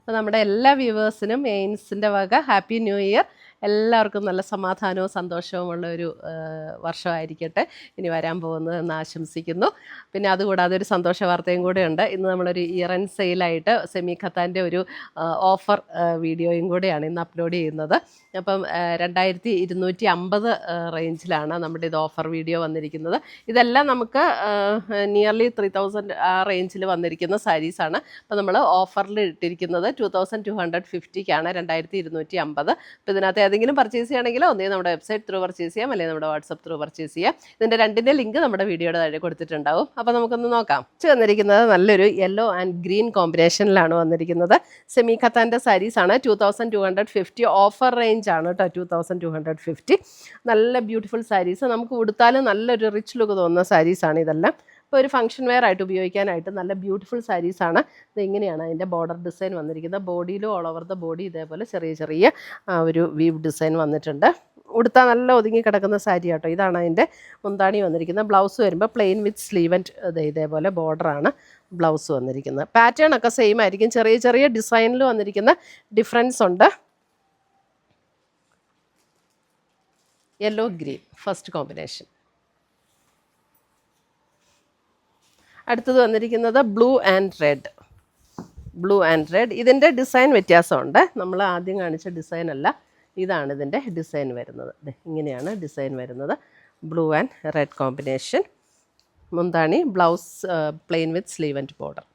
അപ്പോൾ നമ്മുടെ എല്ലാ വ്യൂവേഴ്സിനും എയിൻസിൻ്റെ വക ഹാപ്പി ന്യൂ ഇയർ. എല്ലാവർക്കും നല്ല സമാധാനവും സന്തോഷവുമുള്ള ഒരു വർഷമായിരിക്കട്ടെ ഇനി വരാൻ പോകുന്നതെന്ന് ആശംസിക്കുന്നു. പിന്നെ അതുകൂടാതെ ഒരു സന്തോഷ വാർത്തയും കൂടെയുണ്ട്. ഇന്ന് നമ്മളൊരു ഇയർ എൻഡ് സെയിലായിട്ട് സെമി ഖത്താൻ്റെ ഒരു ഓഫർ വീഡിയോയും കൂടെയാണ് ഇന്ന് അപ്ലോഡ് ചെയ്യുന്നത്. അപ്പം 2250 റേഞ്ചിലാണ് നമ്മുടെ ഇത് ഓഫർ വീഡിയോ വന്നിരിക്കുന്നത്. ഇതെല്ലാം നമുക്ക് നിയർലി 3000 ആ റേഞ്ചിൽ വന്നിരിക്കുന്ന സാരീസാണ്. അപ്പോൾ നമ്മൾ ഓഫറിൽ ഇട്ടിരിക്കുന്നത് 2250ക്കാണ് 2250. അപ്പോൾ ഇതിനകത്ത് ഏതെങ്കിലും പർച്ചേസ് ചെയ്യണമെങ്കിൽ ഒന്നേ നമ്മുടെ വെബ്സൈറ്റ് ത്രൂ പർച്ചേസ് ചെയ്യാം, അല്ലെങ്കിൽ നമ്മുടെ വാട്സപ്പ് ത്രൂ പർച്ചേസ് ചെയ്യാം. ഇതിൻ്റെ രണ്ടിൻ്റെ ലിങ്ക് നമ്മുടെ വീഡിയോയുടെ താഴെ കൊടുത്തിട്ടുണ്ടാവും. അപ്പോൾ നമുക്കൊന്ന് നോക്കാം. വന്നിരിക്കുന്നത് നല്ലൊരു യെല്ലോ ആൻഡ് ഗ്രീൻ കോമ്പിനേഷനിലാണ് വന്നിരിക്കുന്നത്. സെമി ഖത്താൻ്റെ സാരീസാണ്. 2250 ഓഫർ റേഞ്ച് ആണ് കേട്ടോ. 2250 നല്ല ബ്യൂട്ടിഫുൾ സാരീസ്. നമുക്ക് ഉടുത്താലും നല്ലൊരു റിച്ച് ലുക്ക് തോന്നുന്ന സാരീസാണ് ഇതെല്ലാം. ഇപ്പോൾ ഒരു ഫംഗ്ഷൻ വെയർ ആയിട്ട് ഉപയോഗിക്കാനായിട്ട് നല്ല ബ്യൂട്ടിഫുൾ സാരീസാണ്. ഇതെങ്ങനെയാണ് അതിൻ്റെ ബോർഡർ ഡിസൈൻ വന്നിരിക്കുന്നത്. ബോഡിയിലും ഓൾ ഓവർ ദ ബോഡി ഇതേപോലെ ചെറിയ ചെറിയ ഒരു വീവ് ഡിസൈൻ വന്നിട്ടുണ്ട്. ഉടുത്താൽ നല്ല ഒതുങ്ങി കിടക്കുന്ന സാരി കേട്ടോ. ഇതാണ് അതിൻ്റെ മുന്താണി വന്നിരിക്കുന്നത്. ബ്ലൗസ് വരുമ്പോൾ പ്ലെയിൻ വിത്ത് സ്ലീവ് ആൻഡ് ഇതേപോലെ ബോർഡറാണ് ബ്ലൗസ് വന്നിരിക്കുന്നത്. പാറ്റേൺ ഒക്കെ സെയിം ആയിരിക്കും. ചെറിയ ചെറിയ ഡിസൈനിൽ വന്നിരിക്കുന്ന ഡിഫറൻസ് ഉണ്ട്. Yellow green first combination. അടുത്തത് വന്നിരിക്കുന്നത് blue and red. Blue and red. ഇതിൻ്റെ ഡിസൈൻ വ്യത്യാസമുണ്ട്. നമ്മൾ ആദ്യം കാണിച്ച ഡിസൈൻ അല്ല, ഇതാണ് ഇതിൻ്റെ ഡിസൈൻ വരുന്നത്. ഇങ്ങനെയാണ് ഡിസൈൻ വരുന്നത്. Blue and red combination. മുന്താണി blouse plain with sleeve and border.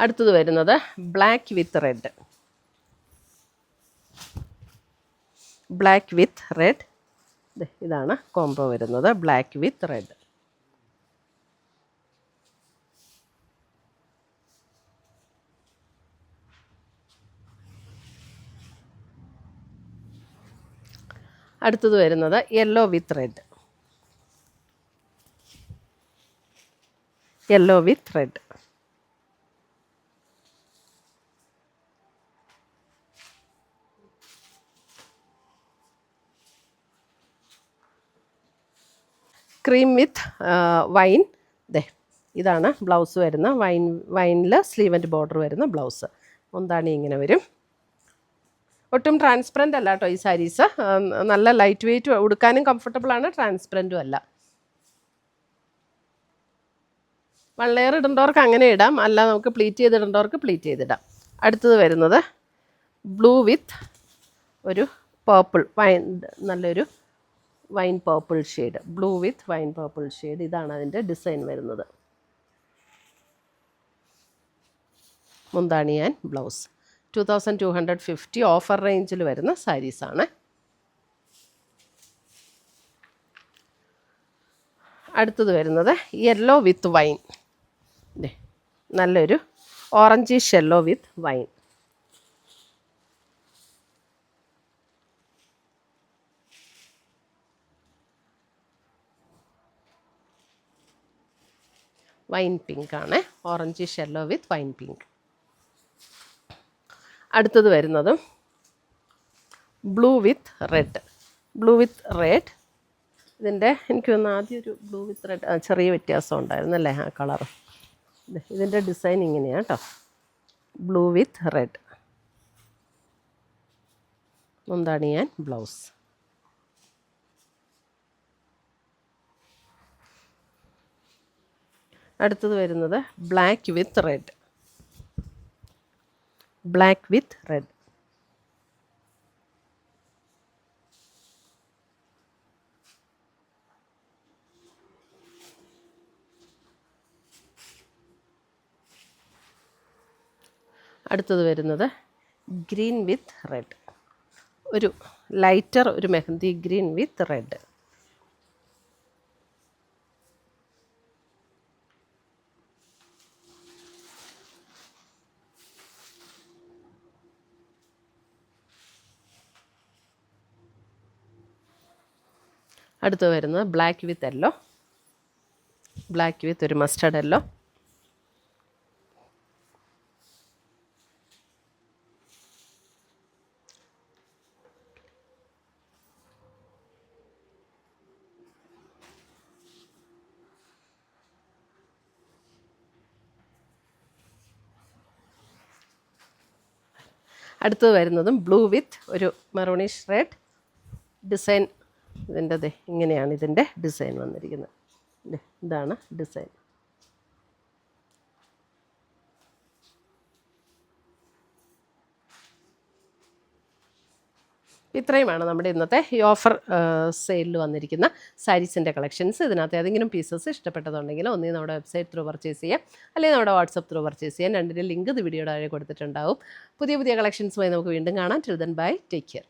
അടുത്തത് വരുന്നത് black with red. Black with red. ഇതാണ് കോംബോ വരുന്നത്. Black with red. അടുത്തത് വരുന്നത് yellow with red. Yellow with red. Cream with wine. ഇതാണ് ബ്ലൗസ് വരുന്ന വൈനിൽ സ്ലീവ് ആൻഡ് ബോർഡർ വരുന്ന ബ്ലൗസ്. മുന്താണി ഇങ്ങനെ വരും. ഒട്ടും ട്രാൻസ്പെറൻ്റ് അല്ല കേട്ടോ ഈ സാരീസ്. നല്ല ലൈറ്റ് വെയ്റ്റ്, ഉടുക്കാനും കംഫർട്ടബിളാണ്, ട്രാൻസ്പെറൻറ്റും അല്ല. വൺ ലെയർ ഇടേണ്ടവർക്ക് അങ്ങനെ ഇടാം, അല്ല നമുക്ക് പ്ലീറ്റ് ചെയ്തിടേണ്ടവർക്ക് പ്ലീറ്റ് ചെയ്തിടാം. അടുത്തത് വരുന്നത് ബ്ലൂ വിത്ത് ഒരു പേർപ്പിൾ വൈൻ, നല്ലൊരു വൈൻ പേർപ്പിൾ ഷെയ്ഡ്. ബ്ലൂ വിത്ത് വൈൻ പേർപ്പിൾ ഷെയ്ഡ്. ഇതാണ് അതിൻ്റെ ഡിസൈൻ വരുന്നത്. മുന്താണി ആൻഡ് ബ്ലൗസ്. 2250 ഓഫർ റേഞ്ചിൽ വരുന്ന സാരീസാണ്. അടുത്തത് വരുന്നത് യെല്ലോ വിത്ത് വൈൻ. നല്ലൊരു orangish yellow with wine. Wine pink ആണ്. Orangish yellow with wine pink. അടുത്തത് വരുന്നതും blue with red. Blue with red. ഇതിൻ്റെ എനിക്ക് തോന്നുന്നു ആദ്യം ഒരു ബ്ലൂ വിത്ത് റെഡ് ചെറിയ വ്യത്യാസം ഉണ്ടായിരുന്നല്ലേ ആ കളറ്. ഇതിൻ്റെ ഡിസൈൻ ഇങ്ങനെയാണ് കേട്ടോ. Blue with red. മുന്താണി ആൻഡ് ബ്ലൗസ്. അടുത്തത് വരുന്നത് black with red. Black with red. അടുത്തത് വരുന്നത് ഗ്രീൻ വിത്ത് റെഡ്. ഒരു ലൈറ്റർ ഒരു മെഹന്തി ഗ്രീൻ വിത്ത് റെഡ്. അടുത്ത് വരുന്നത് black with yellow. Black with ഒരു മസ്റ്റർഡ് യെല്ലോ. അടുത്തത് വരുന്നതും ബ്ലൂ വിത്ത് ഒരു മെറൂണിഷ് റെഡ് ഡിസൈൻ. ഇതിൻ്റെ ഇങ്ങനെയാണ് ഇതിൻ്റെ ഡിസൈൻ വന്നിരിക്കുന്നത്. ഇതാണ് ഡിസൈൻ. ഇത്രയുമാണ് നമ്മുടെ ഇന്നത്തെ ഈ ഓഫർ സെയിലിൽ വന്നിരിക്കുന്ന സാരീസിൻ്റെ കളക്ഷൻസ്. ഇതിനകത്ത് ഏതെങ്കിലും പീസസ് ഇഷ്ടപ്പെട്ടതുണ്ടെങ്കിൽ ഒന്നീ നമ്മുടെ വെബ്സൈറ്റ് ത്രൂ പർച്ചേസ് ചെയ്യാം, അല്ലെങ്കിൽ നമ്മുടെ വാട്സപ്പ് ത്രൂ പർച്ചേസ് ചെയ്യാം. രണ്ടിൻ്റെ ലിങ്ക് ഇത് വീഡിയോയുടെ താഴെ കൊടുത്തിട്ടുണ്ടാവും. പുതിയ പുതിയ കളക്ഷൻസുമായി നമുക്ക് വീണ്ടും കാണാം. Till then bye, take care.